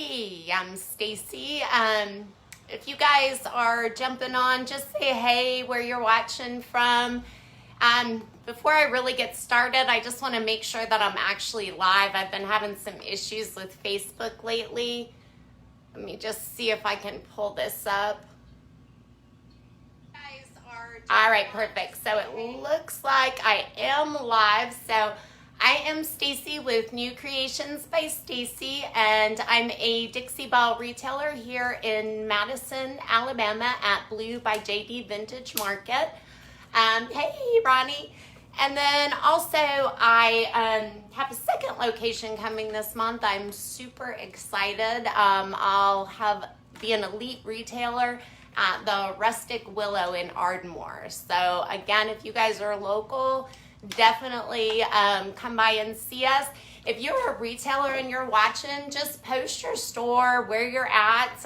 Hey, I'm Stacy. If you guys are jumping on, just say hey where you're watching from. Before I really get started, I just want to make sure that I'm actually live. I've been having some issues with Facebook lately. Let me just see if I can pull this up. All right, perfect. So it looks like I am live. So I am Stacy with New Creations by Stacy, and I'm a Dixie Belle retailer here in Madison, Alabama at Blue by JD Vintage Market. Hey, Ronnie. And then also I have a second location coming this month. I'm super excited. I'll be an elite retailer at the Rustic Willow in Ardmore. So again, if you guys are local, definitely come by and see us. If you're a retailer and you're watching, just post your store, where you're at.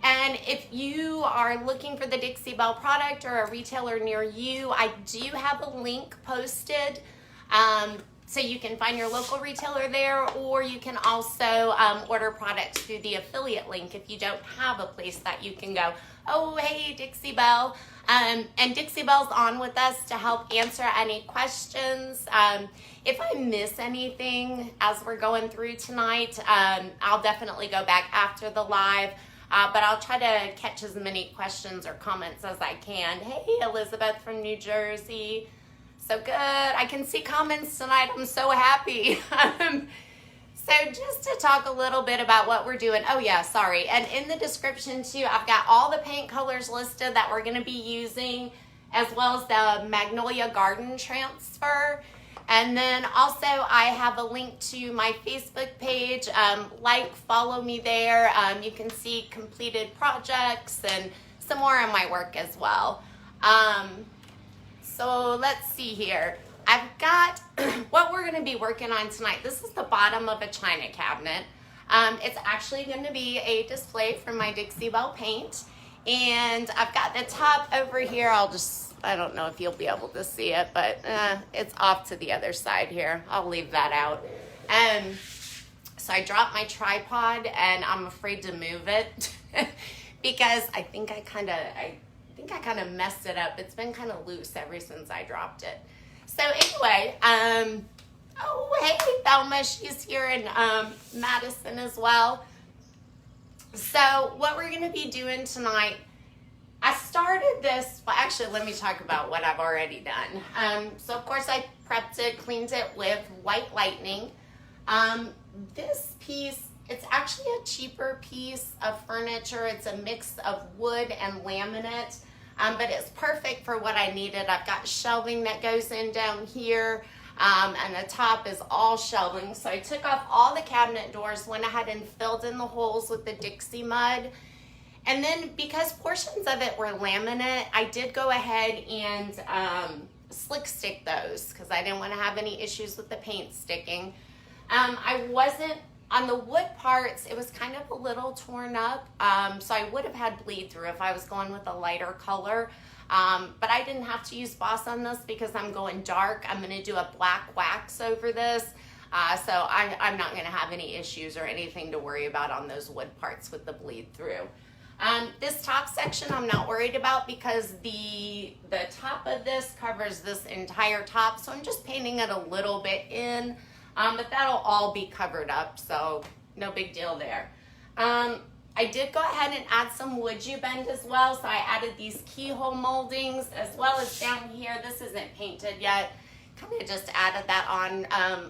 And if you are looking for the Dixie Belle product or a retailer near you, I do have a link posted. So you can find your local retailer there, or you can also order products through the affiliate link if you don't have a place that you can go, oh, hey, Dixie Belle. And Dixie Belle's on with us to help answer any questions. If I miss anything as we're going through tonight, I'll definitely go back after the live. But I'll try to catch as many questions or comments as I can. Hey, Elizabeth from New Jersey. So good. I can see comments tonight. I'm so happy. So just to talk a little bit about what we're doing. Oh yeah, sorry. And in the description too, I've got all the paint colors listed that we're going to be using, as well as the Magnolia Garden Transfer. And then also I have a link to my Facebook page. Follow me there. You can see completed projects and some more of my work as well. So let's see here. I've got what we're going to be working on tonight. This is the bottom of a china cabinet. It's actually going to be a display from my Dixie Belle paint. And I've got the top over here. I don't know if you'll be able to see it, but it's off to the other side here. I'll leave that out. So I dropped my tripod and I'm afraid to move it because I think I kind of messed it up. It's been kind of loose ever since I dropped it. So anyway, oh, hey, Thelma, she's here in Madison as well. So what we're going to be doing tonight, I started this, well, actually, let me talk about what I've already done. So of course I prepped it, cleaned it with White Lightning. This piece, it's actually a cheaper piece of furniture. It's a mix of wood and laminate. But it's perfect for what I needed. I've got shelving that goes in down here, and the top is all shelving. So I took off all the cabinet doors, went ahead and filled in the holes with the Dixie mud. And then because portions of it were laminate, I did go ahead and slick stick those because I didn't want to have any issues with the paint sticking. I wasn't on the wood parts, it was kind of a little torn up, so I would have had bleed through if I was going with a lighter color, but I didn't have to use Boss on this because I'm going dark. I'm going to do a black wax over this, so I'm not going to have any issues or anything to worry about on those wood parts with the bleed through. This top section I'm not worried about because the top of this covers this entire top, so I'm just painting it a little bit in. But that'll all be covered up, so no big deal there. I did go ahead and add some wood you bend as well, so I added these keyhole moldings as well as down here. This isn't painted yet. Kind of just added that on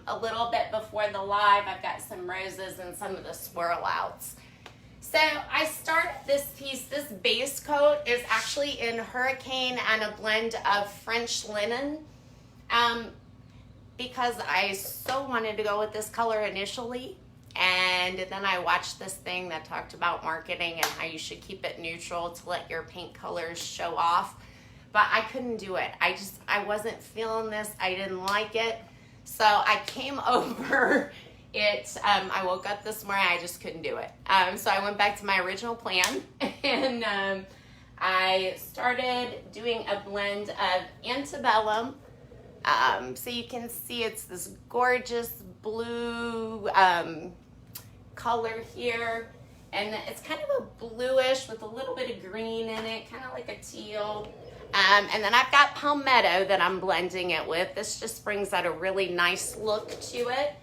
a little bit before the live. I've got some roses and some of the swirl outs. So I started this piece. This base coat is actually in Hurricane and a blend of French linen. Because I so wanted to go with this color initially, and then I watched this thing that talked about marketing and how you should keep it neutral to let your paint colors show off, but I couldn't do it. I wasn't feeling this. I didn't like it, so I came over it. I woke up this morning, I just couldn't do it. So I went back to my original plan, and I started doing a blend of Antebellum. So you can see it's this gorgeous blue color here. And it's kind of a bluish with a little bit of green in it, kind of like a teal. And then I've got Palmetto that I'm blending it with. This just brings out a really nice look to it.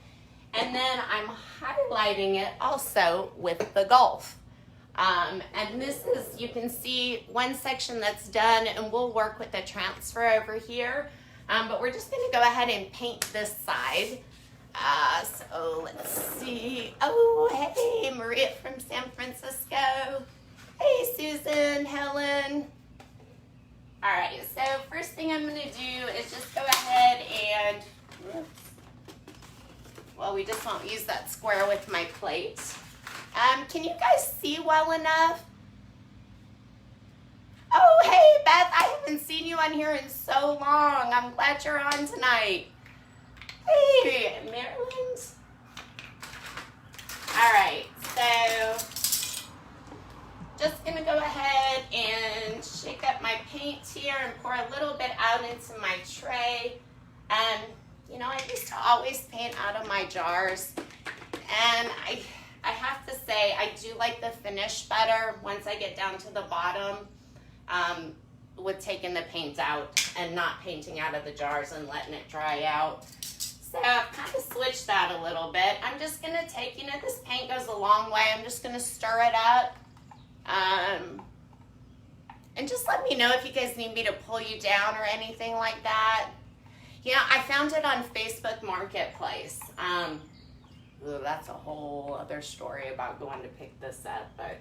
And then I'm highlighting it also with the Golf. And this is, you can see one section that's done, and we'll work with the transfer over here. But we're just gonna go ahead and paint this side. So let's see. Oh, hey, Maria from San Francisco. Hey, Susan, Helen. All right, so first thing I'm gonna do is just go ahead and, whoops. Well, we just won't use that square with my plate. Can you guys see well enough? Oh, hey, Beth, I haven't seen you on here in so long. I'm glad you're on tonight. Hey, Maryland. All right, so just gonna go ahead and shake up my paint here and pour a little bit out into my tray. You know, I used to always paint out of my jars, and I have to say, I do like the finish better once I get down to the bottom with taking the paint out and not painting out of the jars and letting it dry out. So I've kind of switched that a little bit. I'm just gonna take, you know, this paint goes a long way. I'm just gonna stir it up. And just let me know if you guys need me to pull you down or anything like that. You know, I found it on Facebook Marketplace. Ooh, that's a whole other story about going to pick this up, but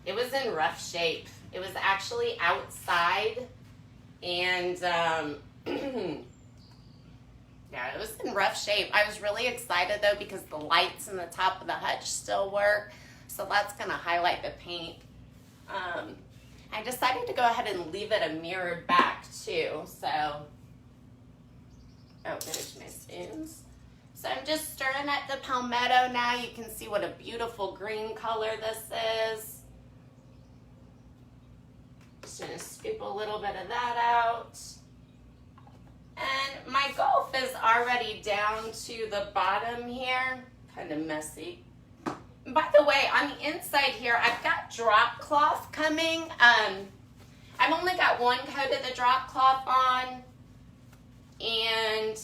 it was in rough shape. It was actually outside, and yeah, it was in rough shape. I was really excited though because the lights in the top of the hutch still work, so that's gonna highlight the paint. I decided to go ahead and leave it a mirrored back too, so. Oh, there's my spoons. So I'm just stirring up the Palmetto now. You can see what a beautiful green color this is. Just gonna scoop a little bit of that out. And my Golf is already down to the bottom here. Kind of messy. And by the way, on the inside here, I've got drop cloth coming. I've only got one coat of the drop cloth on. And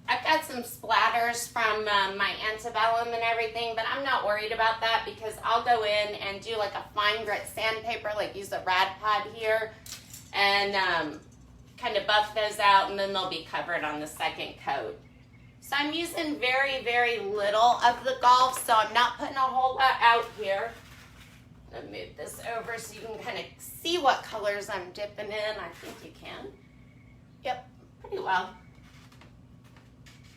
I've got some splatters from my Antebellum and everything, but I'm not worried about that because I'll go in and do like a fine grit sandpaper, like use a rad pod here, and kind of buff those out, and then they'll be covered on the second coat. So I'm using very, very little of the Golf, so I'm not putting a whole lot out here. I'm gonna move this over so you can kind of see what colors I'm dipping in. I think you can. Yep, pretty well.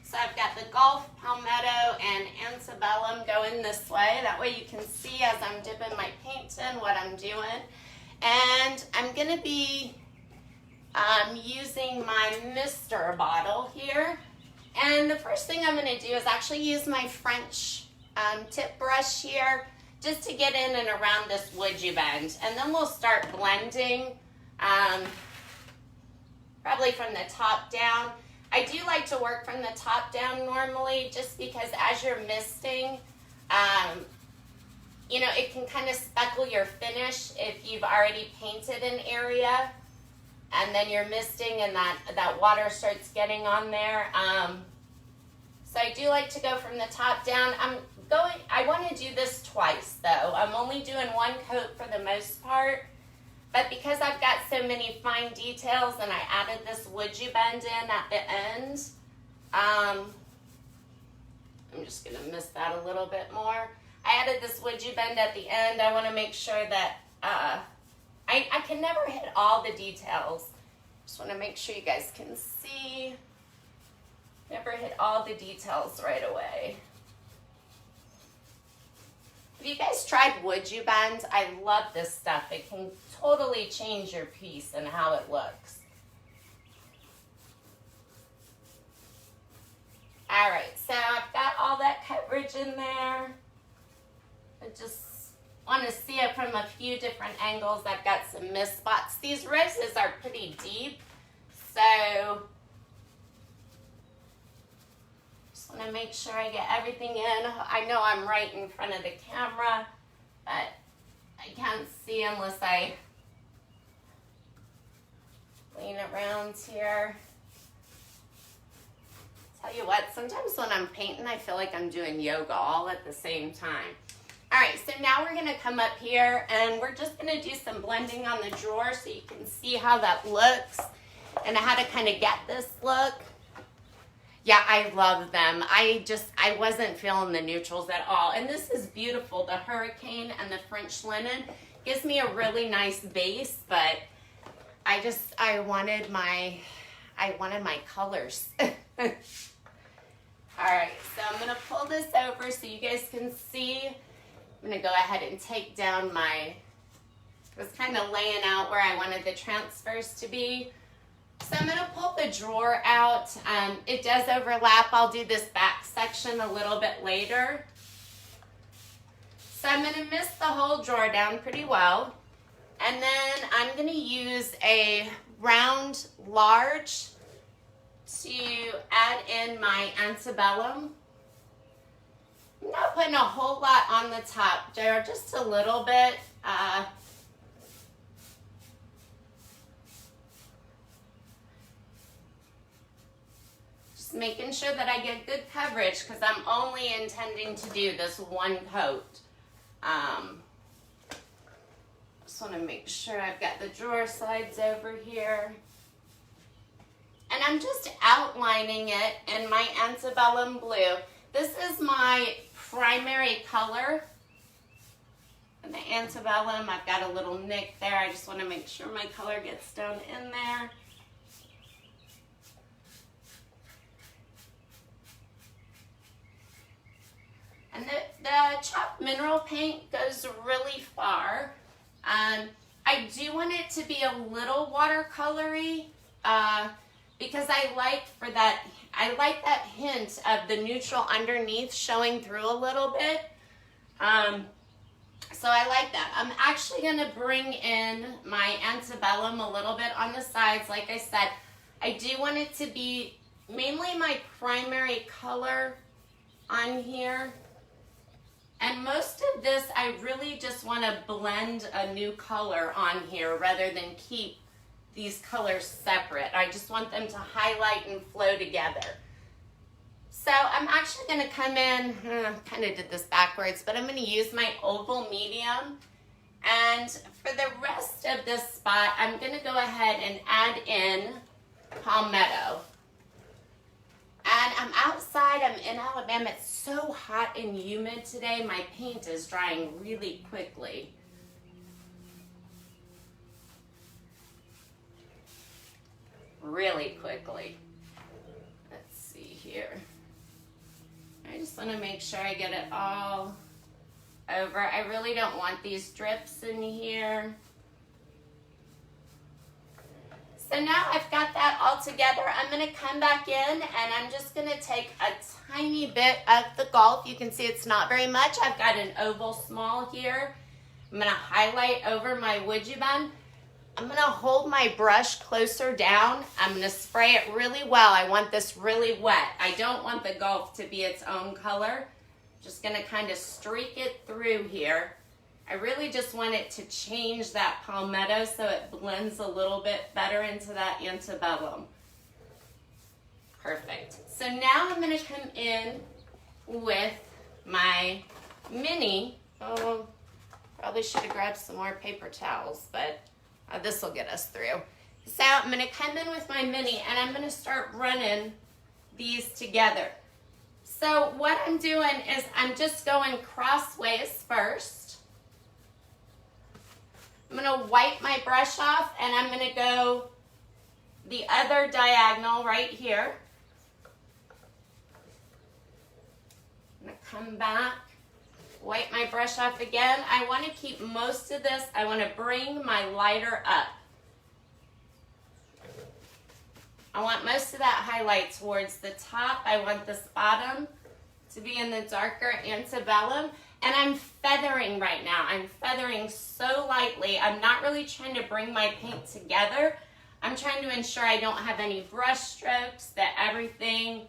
So I've got the Golf, Palmetto, and Antebellum going this way. That way you can see as I'm dipping my paint in what I'm doing. And I'm gonna be using my Mister bottle here. And the first thing I'm gonna do is actually use my French tip brush here just to get in and around this wood-you bend. And then we'll start blending. Probably from the top down. I do like to work from the top down normally just because as you're misting, you know, it can kind of speckle your finish if you've already painted an area and then you're misting and that water starts getting on there. So I do like to go from the top down. I want to do this twice though. I'm only doing one coat for the most part. But because I've got so many fine details and I added this wood-you bend in at the end, I'm just gonna miss that a little bit more. I added this wood-you bend at the end. I wanna make sure that, I can never hit all the details. Just wanna make sure you guys can see. Never hit all the details right away. Have you guys tried wood-you bend? I love this stuff. It can totally change your piece and how it looks. All right, so I've got all that coverage in there. I just want to see it from a few different angles. I've got some mist spots. These roses are pretty deep, so want to make sure I get everything in. I know I'm right in front of the camera, but I can't see unless I lean around here. Tell you what, sometimes when I'm painting, I feel like I'm doing yoga all at the same time. All right, so now we're gonna come up here and we're just gonna do some blending on the drawer so you can see how that looks and how to kind of get this look. Yeah, I love them. I wasn't feeling the neutrals at all. And this is beautiful. The hurricane and the French linen gives me a really nice base, but I wanted my colors. All right, so I'm gonna pull this over so you guys can see. I'm gonna go ahead and take down I was kind of laying out where I wanted the transfers to be. So I'm gonna pull the drawer out. It does overlap. I'll do this back section a little bit later. So I'm gonna mist the whole drawer down pretty well. And then I'm gonna use a round large to add in my Antebellum. I'm not putting a whole lot on the top there, just a little bit. Just making sure that I get good coverage because I'm only intending to do this one coat. Just want to make sure I've got the drawer sides over here. And I'm just outlining it in my Antebellum blue. This is my primary color. In the Antebellum, I've got a little nick there. I just want to make sure my color gets down in there. And the chopped mineral paint goes really far. I do want it to be a little watercolory because I like that hint of the neutral underneath showing through a little bit. So I like that. I'm actually going to bring in my Antebellum a little bit on the sides. Like I said, I do want it to be mainly my primary color on here. And most of this, I really just want to blend a new color on here rather than keep these colors separate. I just want them to highlight and flow together. So I'm actually going to come in, kind of did this backwards, but I'm going to use my oval medium. And for the rest of this spot, I'm going to go ahead and add in Palmetto. And I'm outside, I'm in Alabama. It's so hot and humid today. My paint is drying really quickly. Really quickly. Let's see here. I just want to make sure I get it all over. I really don't want these drips in here. So now I've got that all together. I'm going to come back in and I'm just going to take a tiny bit of the golf. You can see it's not very much. I've got an oval small here. I'm going to highlight over my woodgie bun. I'm going to hold my brush closer down. I'm going to spray it really well. I want this really wet. I don't want the golf to be its own color. Just going to kind of streak it through here. I really just want it to change that Palmetto so it blends a little bit better into that Antebellum. Perfect. So now I'm going to come in with my mini. Oh, probably should have grabbed some more paper towels, but this will get us through. So I'm going to come in with my mini and I'm going to start running these together. So what I'm doing is I'm just going crossways first. I'm going to wipe my brush off and I'm going to go the other diagonal right here. I'm going to come back, wipe my brush off again. I want to keep most of this. I want to bring my lighter up. I want most of that highlight towards the top. I want this bottom to be in the darker Antebellum. And I'm feathering right now. I'm feathering so lightly. I'm not really trying to bring my paint together. I'm trying to ensure I don't have any brush strokes, that everything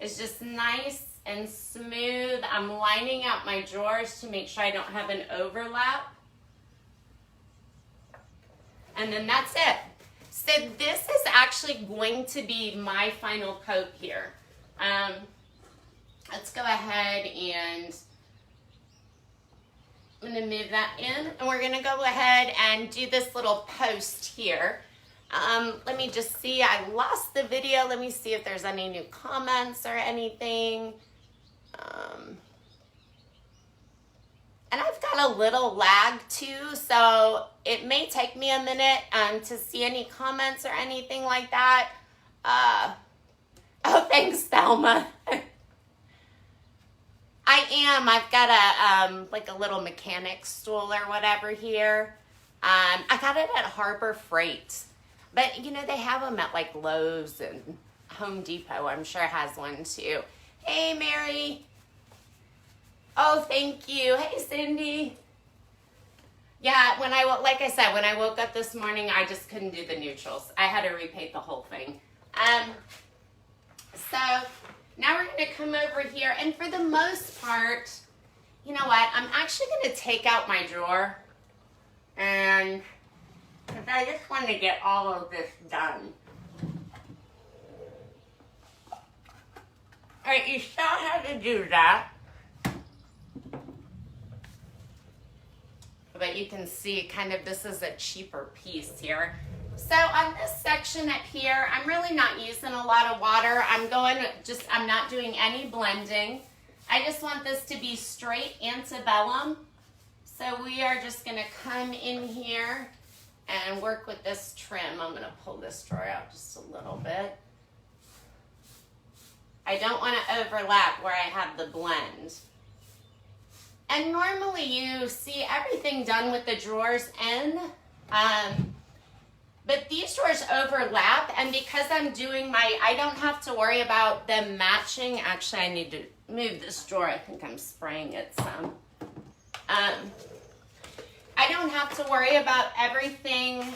is just nice and smooth. I'm lining out my drawers to make sure I don't have an overlap. And then that's it. So this is actually going to be my final coat here. Let's go ahead and I'm going to move that in, and we're going to go ahead and do this little post here. Let me just see. I lost the video. Let me see if there's any new comments or anything. And I've got a little lag too, so it may take me a minute to see any comments or anything like that. Oh, thanks, Thelma. I am. I've got a like a little mechanic stool or whatever here. I got it at Harbor Freight, but you know they have them at like Lowe's and Home Depot. I'm sure has one too. Hey, Mary. Oh, thank you. Hey, Cindy. Yeah, like I said, when I woke up this morning, I just couldn't do the neutrals. I had to repaint the whole thing. So now we're going to come over here, and for the most part, you know what? I'm actually going to take out my drawer, and because I just want to get all of this done. All right, you saw how to do that. But you can see kind of this is a cheaper piece here. So on this section up here, I'm really not using a lot of water. I'm not doing any blending. I just want this to be straight antebellum. So we are just gonna come in here and work with this trim. I'm gonna pull this drawer out just a little bit. I don't wanna overlap where I have the blend. And normally you see everything done with the drawers in, but these drawers overlap, and because I'm doing I don't have to worry about them matching. Actually, I need to move this drawer. I think I'm spraying it some. I don't have to worry about everything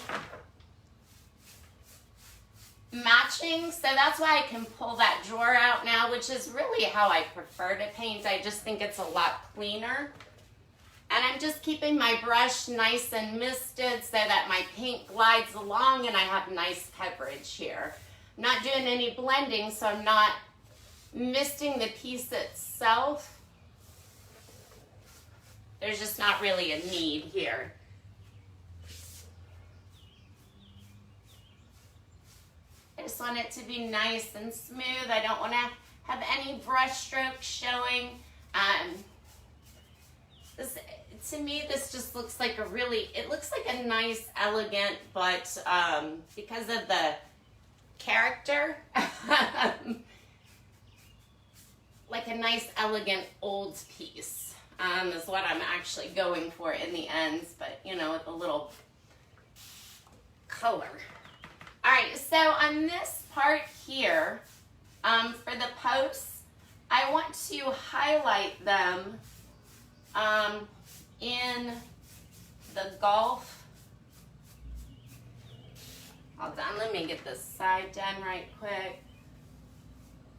matching, so that's why I can pull that drawer out now, which is really how I prefer to paint. I just think it's a lot cleaner. And I'm just keeping my brush nice and misted so that my paint glides along and I have nice coverage here. I'm not doing any blending, so I'm not misting the piece itself. There's just not really a need here. I just want it to be nice and smooth. I don't want to have any brush strokes showing. To me, this just looks like it looks like a nice, elegant, but because of the character, like a nice, elegant old piece is what I'm actually going for in the ends, but you know, with a little color. All right, so on this part here, for the posts, I want to highlight them in the golf. All done. Let me get this side done right quick.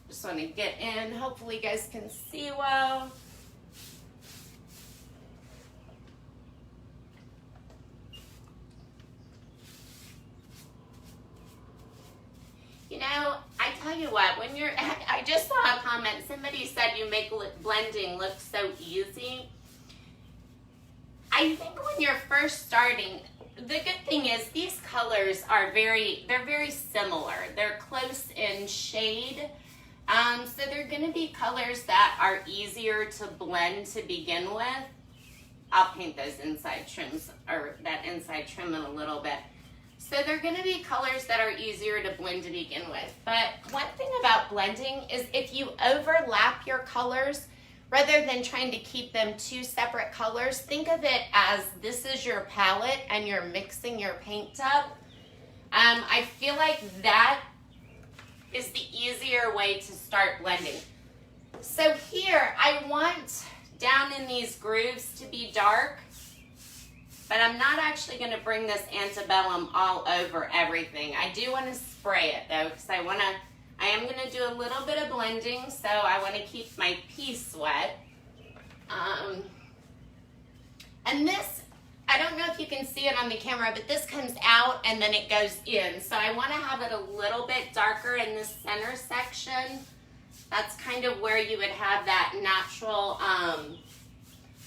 Just want to get in. Hopefully you guys can see well. You know, I tell you what, I just saw a comment, somebody said you make blending look so easy. I think when you're first starting, the good thing is these colors are they're very similar. They're close in shade. So they're gonna be colors that are easier to blend to begin with. I'll paint those inside trims, or that inside trim in a little bit. So they're gonna be colors that are easier to blend to begin with. But one thing about blending is if you overlap your colors, rather than trying to keep them two separate colors, think of it as this is your palette and you're mixing your paint up. I feel like that is the easier way to start blending. So here, I want down in these grooves to be dark, but I'm not actually gonna bring this antebellum all over everything. I do wanna spray it though, because I wanna I am going to do a little bit of blending, so I want to keep my piece wet. And this, I don't know if you can see it on the camera, but this comes out and then it goes in. So I want to have it a little bit darker in the center section. That's kind of where you would have that natural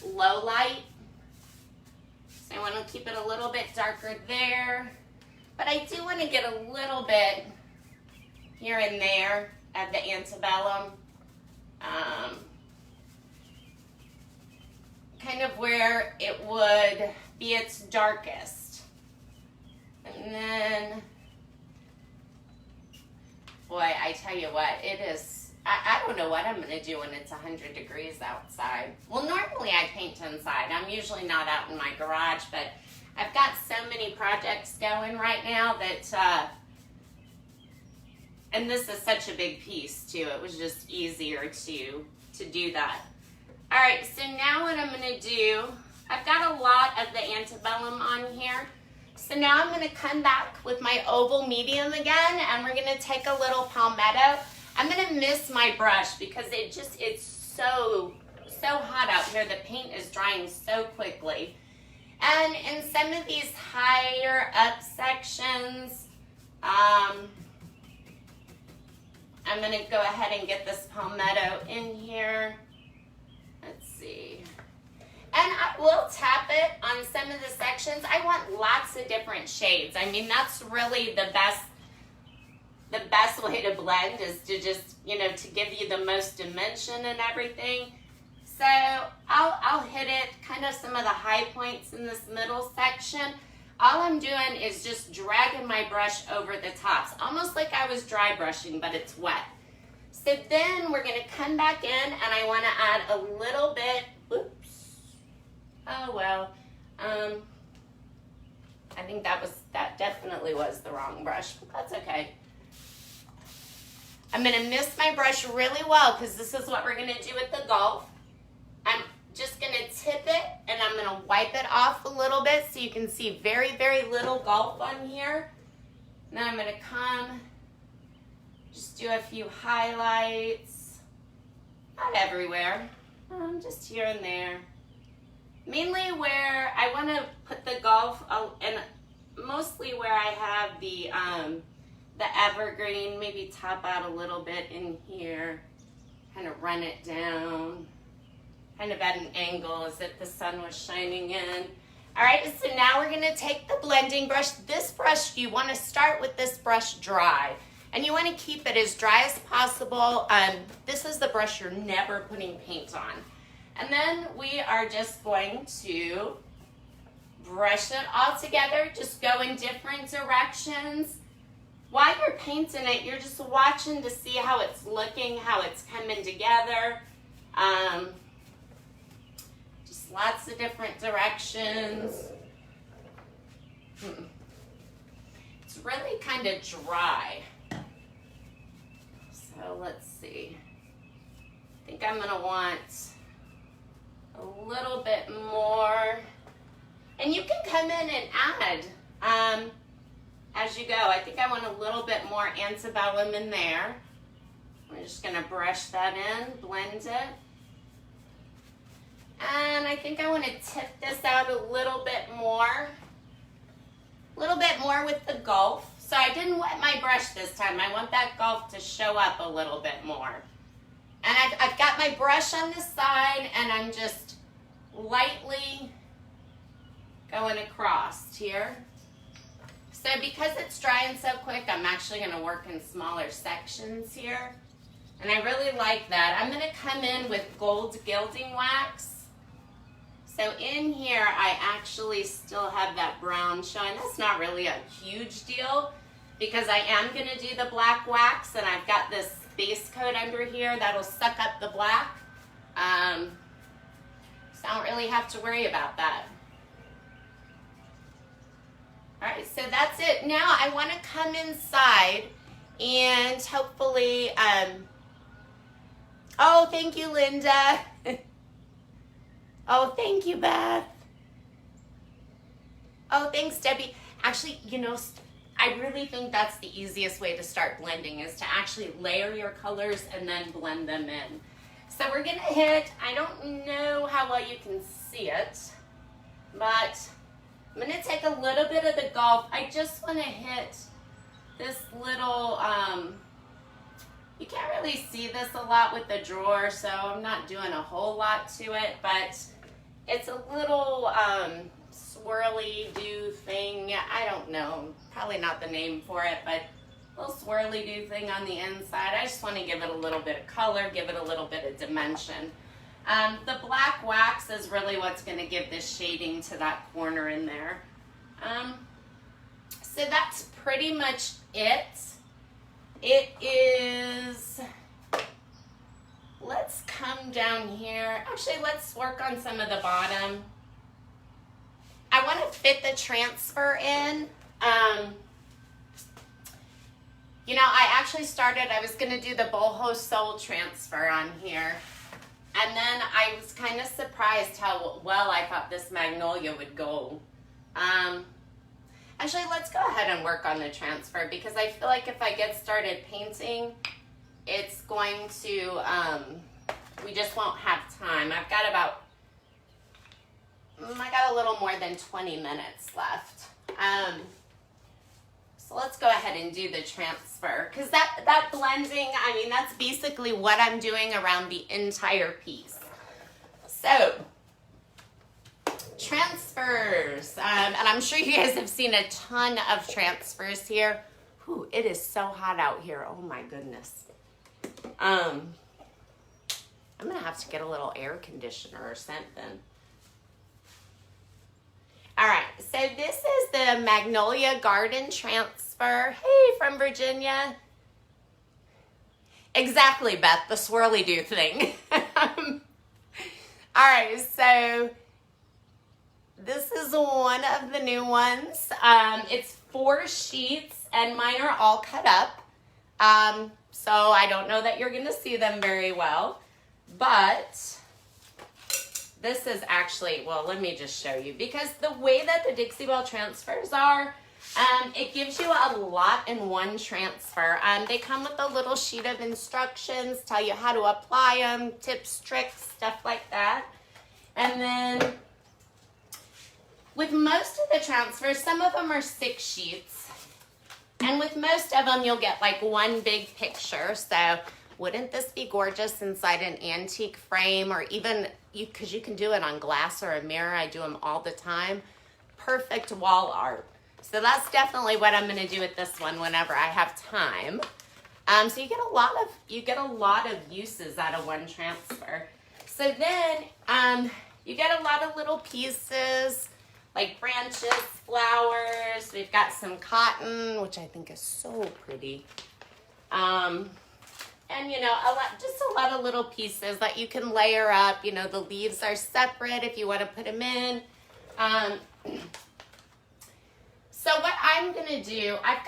low light. So I want to keep it a little bit darker there. But I do want to get a little bit here and there of the antebellum. Kind of where it would be its darkest. And then, boy, I tell you what, it is, I don't know what I'm going to do when it's 100 degrees outside. Well, normally I paint inside. I'm usually not out in my garage, but I've got so many projects going right now that, and this is such a big piece too. It was just easier to do that. All right, so now what I'm gonna do, I've got a lot of the antebellum on here. So now I'm gonna come back with my oval medium again, and we're gonna take a little palmetto. I'm gonna miss my brush because it's so hot out here. The paint is drying so quickly. And in some of these higher up sections, I'm gonna go ahead and get this palmetto in here. Let's see. And I will tap it on some of the sections. I want lots of different shades. I mean, that's really the best way to blend is to just, you know, to give you the most dimension and everything. So I'll hit it, kind of some of the high points in this middle section. All I'm doing is just dragging my brush over the tops, almost like I was dry brushing, but it's wet. So then we're gonna come back in and I wanna add a little bit, oops, oh well. I think that definitely was the wrong brush, but that's okay. I'm gonna mist my brush really well because this is what we're gonna do with the golf. I'm just gonna tip it and I'm gonna wipe it off a little bit so you can see very, very little golf on here. And then I'm gonna come, just do a few highlights, not everywhere, just here and there. Mainly where I wanna put the golf, and mostly where I have the evergreen, maybe top out a little bit in here, kind of run it down, kind of at an angle as if the sun was shining in. All right, so now we're gonna take the blending brush. This brush, you wanna start with this brush dry, and you wanna keep it as dry as possible. This is the brush you're never putting paint on. And then we are just going to brush it all together, just go in different directions. While you're painting it, you're just watching to see how it's looking, how it's coming together. Just lots of different directions. It's really kind of dry. So let's see. I think I'm gonna want a little bit more. And you can come in and add as you go. I think I want a little bit more antebellum in there. I'm just gonna brush that in, blend it. And I think I want to tip this out a little bit more with the golf. So I didn't wet my brush this time. I want that golf to show up a little bit more. And I've got my brush on the side and I'm just lightly going across here. So because it's drying so quick, I'm actually going to work in smaller sections here. And I really like that. I'm going to come in with gold gilding wax. So in here, I actually still have that brown showing. That's not really a huge deal because I am going to do the black wax and I've got this base coat under here that'll suck up the black. So I don't really have to worry about that. All right, so that's it. Now I want to come inside and hopefully, oh, thank you, Linda. Oh, thank you, Beth. Oh, thanks, Debbie. Actually, you know, I really think that's the easiest way to start blending, is to actually layer your colors and then blend them in. So we're gonna hit, I don't know how well you can see it, but I'm gonna take a little bit of the golf. I just wanna hit this little, you can't really see this a lot with the drawer, so I'm not doing a whole lot to it, but it's a little swirly do thing. I don't know, probably not the name for it, but a little swirly do thing on the inside. I just want to give it a little bit of color, give it a little bit of dimension. The black wax is really what's going to give this shading to that corner in there. So that's pretty much it. It is, let's come down here. Actually, let's work on some of the bottom. I want to fit the transfer in. You know, I actually started, I was going to do the boho sole transfer on here. And then I was kind of surprised how well I thought this magnolia would go. Actually, let's go ahead and work on the transfer, because I feel like if I get started painting, it's going to, we just won't have time. I got a little more than 20 minutes left. So let's go ahead and do the transfer, because that blending, I mean, that's basically what I'm doing around the entire piece. So, transfers, and I'm sure you guys have seen a ton of transfers here. Whew, it is so hot out here. Oh my goodness. I'm gonna have to get a little air conditioner or something. All right, so this is the Magnolia Garden Transfer. Hey, from Virginia. Exactly, Beth, the swirly do thing. All right, so this is one of the new ones. It's 4 sheets, and mine are all cut up. So I don't know that you're gonna see them very well, but this is actually, well, let me just show you, because the way that the Dixie Belle transfers are, it gives you a lot in one transfer. They come with a little sheet of instructions, tell you how to apply them, tips, tricks, stuff like that. And then with most of the transfers, some of them are 6 sheets. And with most of them, you'll get like one big picture. So wouldn't this be gorgeous inside an antique frame, or even, because you can do it on glass or a mirror. I do them all the time. Perfect wall art. So that's definitely what I'm going to do with this one whenever I have time. So you get a lot of uses out of one transfer. So then you get a lot of little pieces like branches, flowers. We've got some cotton, which I think is so pretty. And, you know, just a lot of little pieces that you can layer up. You know, the leaves are separate if you want to put them in. So what I'm going to do, I've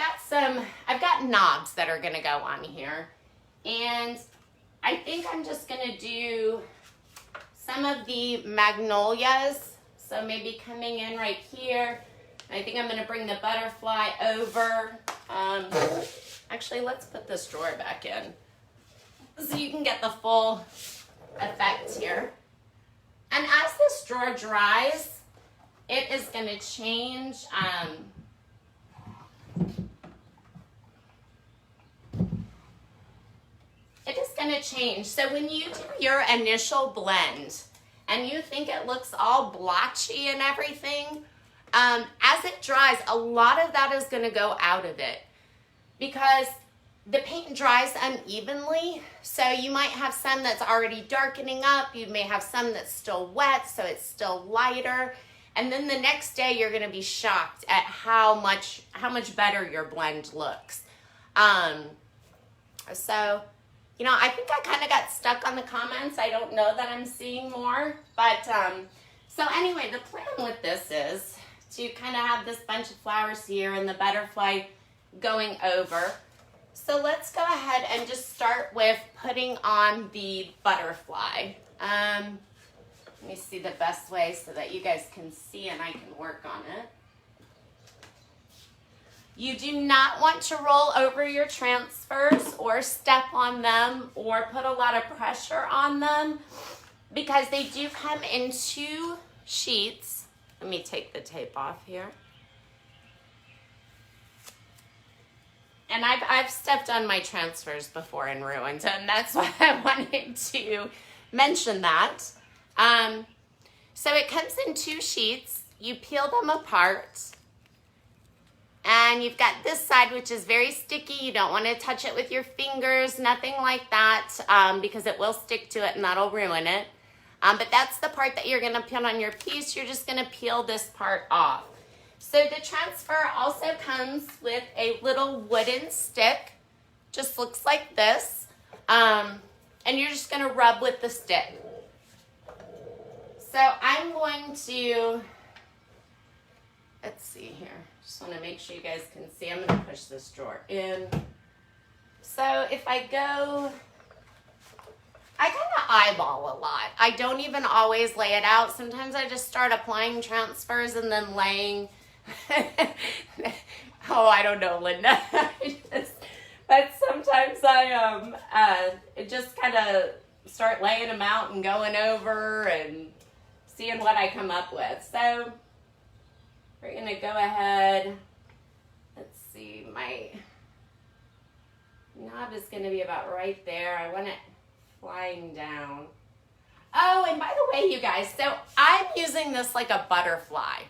got knobs that are going to go on here. And I think I'm just going to do some of the magnolias. So maybe coming in right here. I think I'm going to bring the butterfly over. Actually, let's put this drawer back in, so you can get the full effect here. And as this drawer dries, it is going to change. It is going to change. So when you do your initial blend and you think it looks all blotchy and everything, as it dries, a lot of that is going to go out of it, because the paint dries unevenly. So you might have some that's already darkening up. You may have some that's still wet, so it's still lighter. And then the next day you're going to be shocked at how much better your blend looks. So, you know, I think I kind of got stuck on the comments. I don't know that I'm seeing more. But, so anyway, the plan with this is to kind of have this bunch of flowers here and the butterfly going over. So let's go ahead and just start with putting on the butterfly. Let me see the best way so that you guys can see and I can work on it. You do not want to roll over your transfers or step on them or put a lot of pressure on them because they do come in 2 sheets. Let me take the tape off here. And I've stepped on my transfers before and ruined them. That's why I wanted to mention that. So it comes in 2 sheets. You peel them apart. And you've got this side, which is very sticky. You don't want to touch it with your fingers, nothing like that, because it will stick to it and that'll ruin it. But that's the part that you're going to peel on your piece. You're just going to peel this part off. So the transfer also comes with a little wooden stick. Just looks like this. And you're just going to rub with the stick. So I'm going to, let's see here. Just want to make sure you guys can see. I'm going to push this drawer in. So if I go, I kind of eyeball a lot. I don't even always lay it out. Sometimes I just start applying transfers and then laying. Oh, I don't know, Linda. But sometimes I just kind of start laying them out and going over and seeing what I come up with. So we're going to go ahead. Let's see. My knob is going to be about right there. I want it flying down. Oh, and by the way, you guys, so I'm using this like a butterfly.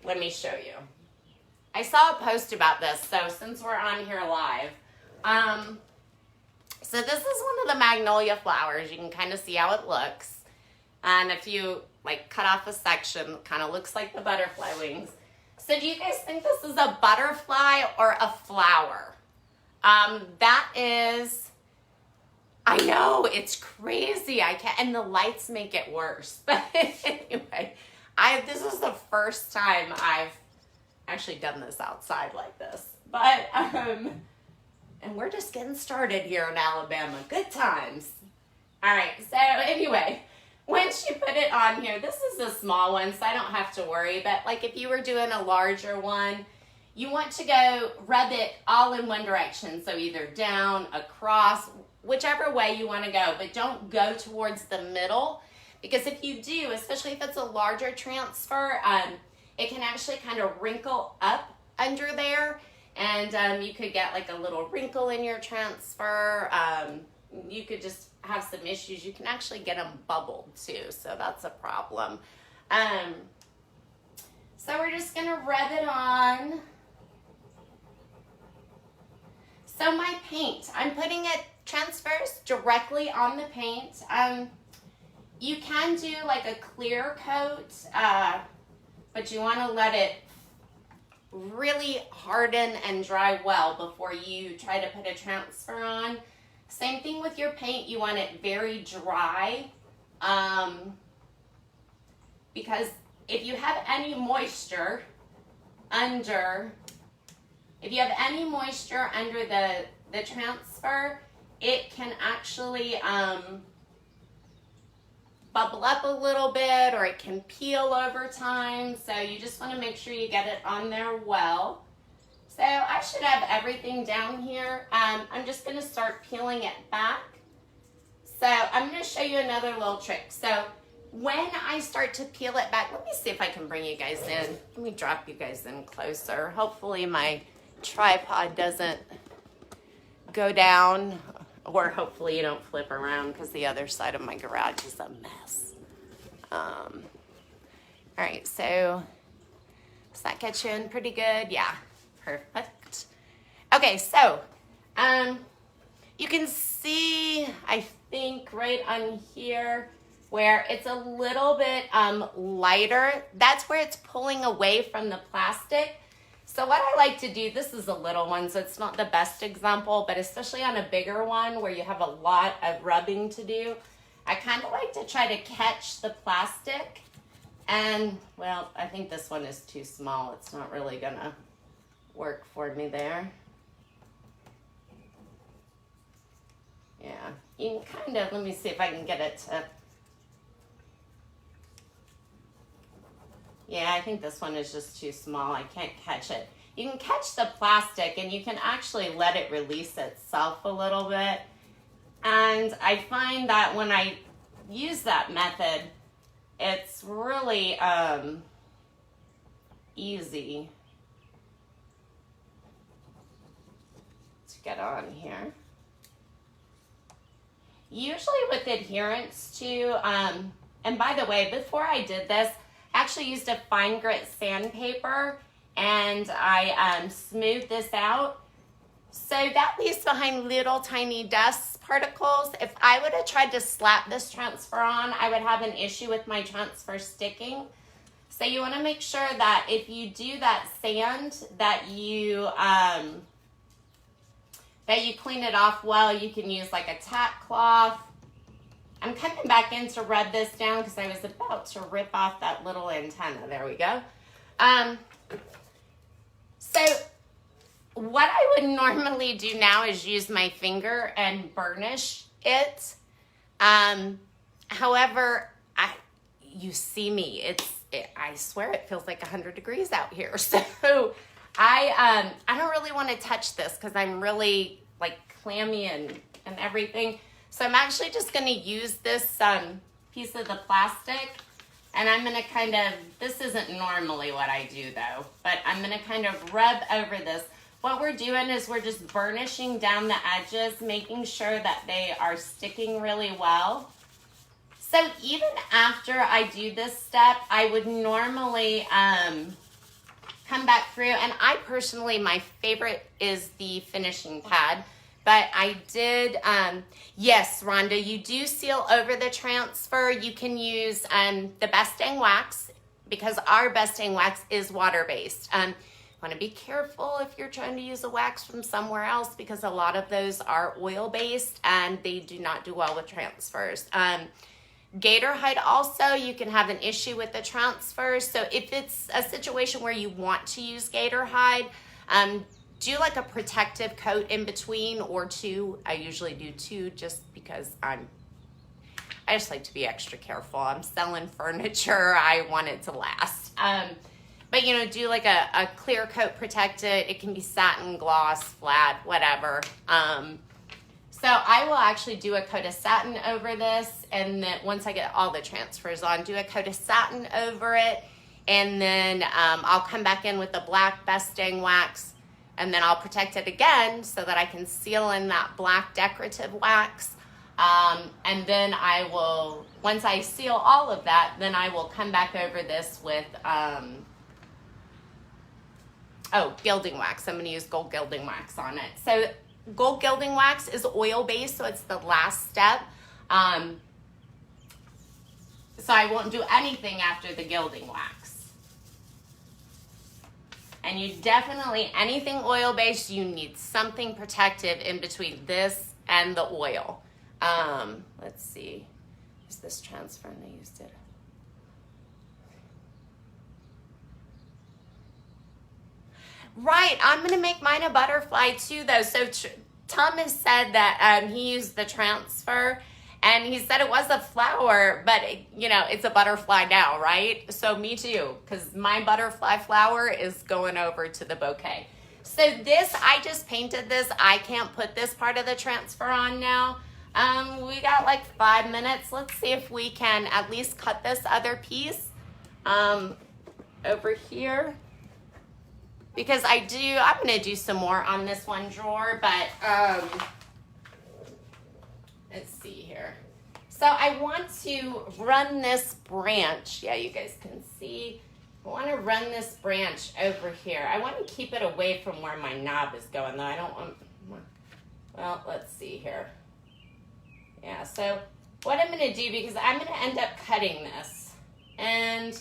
Let me show you. I saw a post about this, so since we're on here live. So this is one of the magnolia flowers. You can kind of see how it looks. And if you like cut off a section, it kind of looks like the butterfly wings. So do you guys think this is a butterfly or a flower? That is, I know, it's crazy. I can't, and the lights make it worse. But anyway, this is the first time I've actually done this outside like this. But, and we're just getting started here in Alabama. Good times. All right, so anyway, once you put it on here, this is a small one, so I don't have to worry. But like if you were doing a larger one, you want to go rub it all in one direction. So either down, across, whichever way you want to go. But don't go towards the middle. Because if you do, especially if it's a larger transfer, it can actually kind of wrinkle up under there. And you could get like a little wrinkle in your transfer. You could just have some issues. You can actually get them bubbled too, so that's a problem. So we're just gonna rub it on. So my paint, I'm putting it transfers directly on the paint. You can do like a clear coat, but you want to let it really harden and dry well before you try to put a transfer on. Same thing with your paint. You want it very dry, because if you have any moisture under, the transfer, it can actually bubble up a little bit, or it can peel over time. So you just want to make sure you get it on there well. So I should have everything down here. I'm just going to start peeling it back. So I'm going to show you another little trick. So when I start to peel it back, let me see if I can bring you guys in. Let me drop you guys in closer. Hopefully my tripod doesn't go down, or hopefully you don't flip around, because the other side of my garage is a mess. All right, so does that get you in pretty good? Yeah. Perfect. Okay, so you can see, I think, right on here where it's a little bit lighter. That's where it's pulling away from the plastic. So what I like to do, this is a little one, so it's not the best example, but especially on a bigger one where you have a lot of rubbing to do, I kind of like to try to catch the plastic. And, well, I think this one is too small. It's not really gonna work for me there. Yeah, you can kind of, let me see if I can get it to, yeah, I think this one is just too small. I can't catch it. you can catch the plastic and you can actually let it release itself a little bit. And I find that when I use that method, it's really easy to get on here. Usually with adherence too, and by the way, before I did this, I actually used a fine grit sandpaper and I smoothed this out. So that leaves behind little tiny dust particles. If I would have tried to slap this transfer on, I would have an issue with my transfer sticking. So you want to make sure that if you do that sand, that you clean it off well. You can use like a tack cloth. I'm coming back in to rub this down because I was about to rip off that little antenna. There we go. So what I would normally do now is use my finger and burnish it. However, you see me. I swear it feels like 100 degrees out here. So I don't really want to touch this because I'm really like clammy and everything. So I'm actually just going to use this piece of the plastic, and I'm going to kind of, this isn't normally what I do though, but I'm going to kind of rub over this. What we're doing is we're just burnishing down the edges, making sure that they are sticking really well. So even after I do this step, I would normally come back through, and I personally, my favorite is the finishing pad. But I did, yes, Rhonda, you do seal over the transfer. You can use the Best Dang Wax, because our Best Dang Wax is water-based. Want to be careful if you're trying to use a wax from somewhere else, because a lot of those are oil-based and they do not do well with transfers. Gator hide also, you can have an issue with the transfers. So if it's a situation where you want to use gator hide, do like a protective coat in between, or two. I usually do two just because I just like to be extra careful. I'm selling furniture. I want it to last. But you know, do like a clear coat, protect it. It can be satin, gloss, flat, whatever. So I will actually do a coat of satin over this, and then once I get all the transfers on, do a coat of satin over it, and then I'll come back in with the black Best Dang Wax, and then I'll protect it again so that I can seal in that black decorative wax. And then I will, once I seal all of that, then I will come back over this with, gilding wax. I'm going to use gold gilding wax on it. So gold gilding wax is oil-based, so it's the last step. So I won't do anything after the gilding wax. And you definitely, anything oil-based, you need something protective in between this and the oil. Let's see. Is this transfer? And I used it. Right, I'm going to make mine a butterfly too, though. So Thomas said that he used the transfer, and he said it was a flower, but you know, it's a butterfly now, right? So me too, because my butterfly flower is going over to the bouquet. So this, I just painted this. I can't put this part of the transfer on now. We got like 5 minutes. Let's see if we can at least cut this other piece over here. Because I'm going to do some more on this one drawer, but let's see here. So I want to run this branch. Yeah, you guys can see. I want to run this branch over here. I want to keep it away from where my knob is going, though. I don't want, well, let's see here. Yeah, so what I'm going to do, because I'm going to end up cutting this, and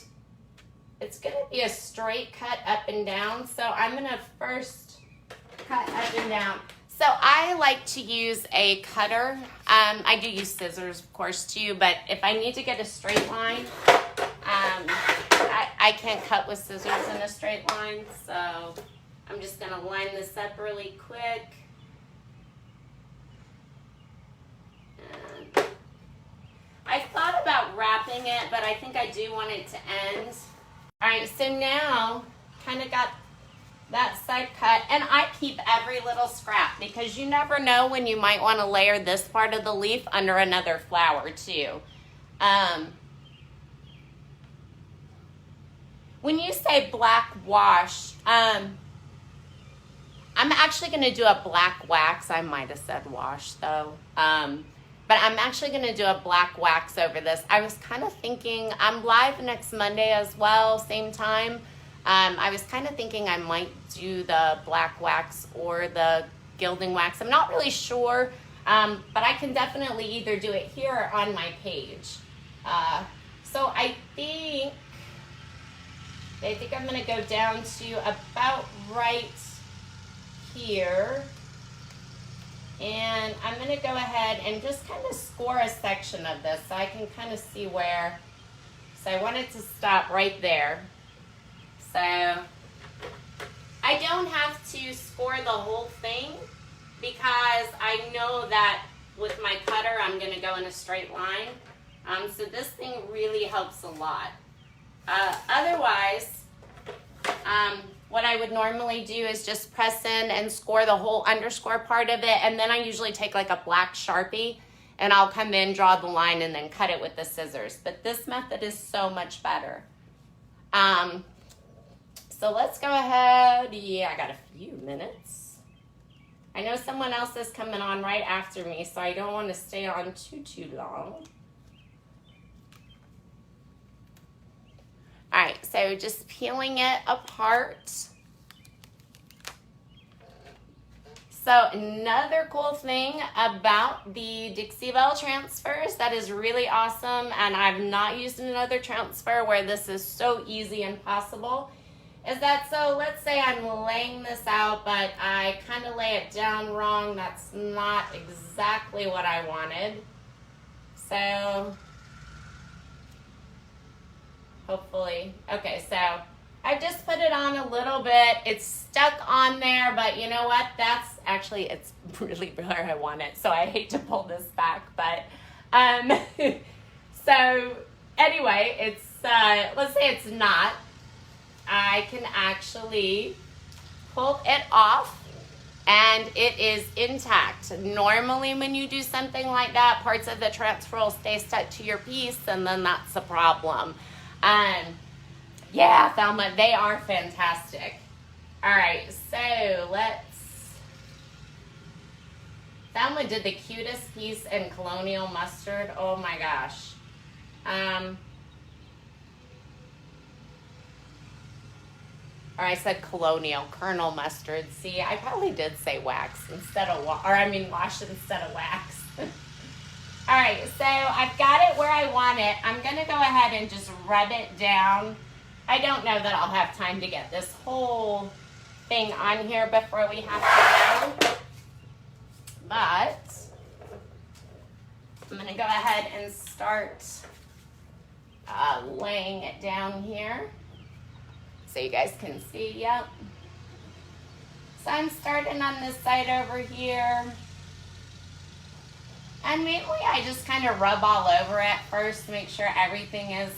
it's going to be a straight cut up and down. So I'm going to first cut up and down. So I like to use a cutter. I do use scissors, of course, too. But if I need to get a straight line, I can't cut with scissors in a straight line. So I'm just going to line this up really quick. And I thought about wrapping it, but I think I do want it to end. All right, so now kind of got that side cut. And I keep every little scrap because you never know when you might want to layer this part of the leaf under another flower too. When you say black wash, I'm actually going to do a black wax. I might have said wash though. But I'm actually going to do a black wax over this. I was kind of thinking, I'm live next Monday as well, same time. I was kind of thinking I might do the black wax or the gilding wax. I'm not really sure, but I can definitely either do it here or on my page. So I think I'm going to go down to about right here. And I'm going to go ahead and just kind of score a section of this so I can kind of see where. So I want it to stop right there. So I don't have to score the whole thing because I know that with my cutter I'm going to go in a straight line. So this thing really helps a lot. Otherwise, what I would normally do is just press in and score the whole underscore part of it, and then I usually take like a black Sharpie and I'll come in, draw the line, and then cut it with the scissors. But this method is so much better. So let's go ahead. Yeah, I got a few minutes. I know someone else is coming on right after me, so I don't want to stay on too long. All right, so just peeling it apart. So another cool thing about the Dixie Belle transfers that is really awesome, and I've not used another transfer where this is so easy and possible, is that, so let's say I'm laying this out, but I kind of lay it down wrong. That's not exactly what I wanted. So hopefully, okay, so I just put it on a little bit. It's stuck on there, but you know what? That's actually, it's really where I want it. So I hate to pull this back, but, so anyway, it's, let's say it's not. I can actually pull it off and it is intact. Normally when you do something like that, parts of the transfer will stay stuck to your piece, and then that's a problem. Yeah, Thelma, they are fantastic. All right, so Thelma did the cutest piece in Colonial Mustard. Oh my gosh. Or I said Colonial, Colonel Mustard. See, I probably did say wax instead of wash instead of wax. All right, so I've got it where I want it. I'm gonna go ahead and just rub it down. I don't know that I'll have time to get this whole thing on here before we have to go, but I'm gonna go ahead and start laying it down here so you guys can see. Yep. So I'm starting on this side over here. And mainly I just kind of rub all over it first to make sure everything is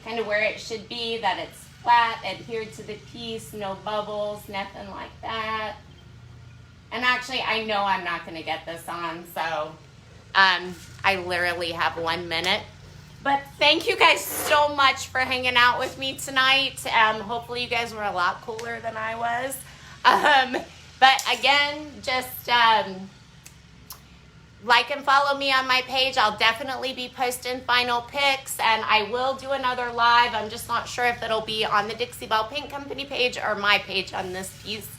kind of where it should be, that it's flat, adhered to the piece, no bubbles, nothing like that. And actually, I know I'm not going to get this on, so I literally have 1 minute. But thank you guys so much for hanging out with me tonight. Hopefully you guys were a lot cooler than I was. But again, just like and follow me on my page. I'll definitely be posting final pics, and I will do another live. I'm just not sure if it'll be on the Dixie Belle Paint Company page or my page on this piece.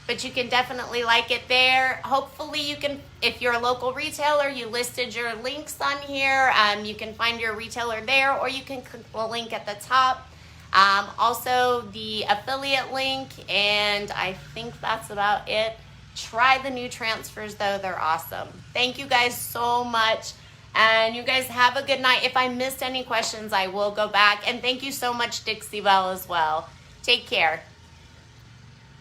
But you can definitely like it there. Hopefully you can, if you're a local retailer, you listed your links on here. You can find your retailer there, or you can click the link at the top. Also the affiliate link, and I think that's about it. Try the new transfers though, they're awesome. Thank you guys so much, and you guys have a good night. If I missed any questions, I will go back, and thank you so much, Dixie Belle, as well. Take care.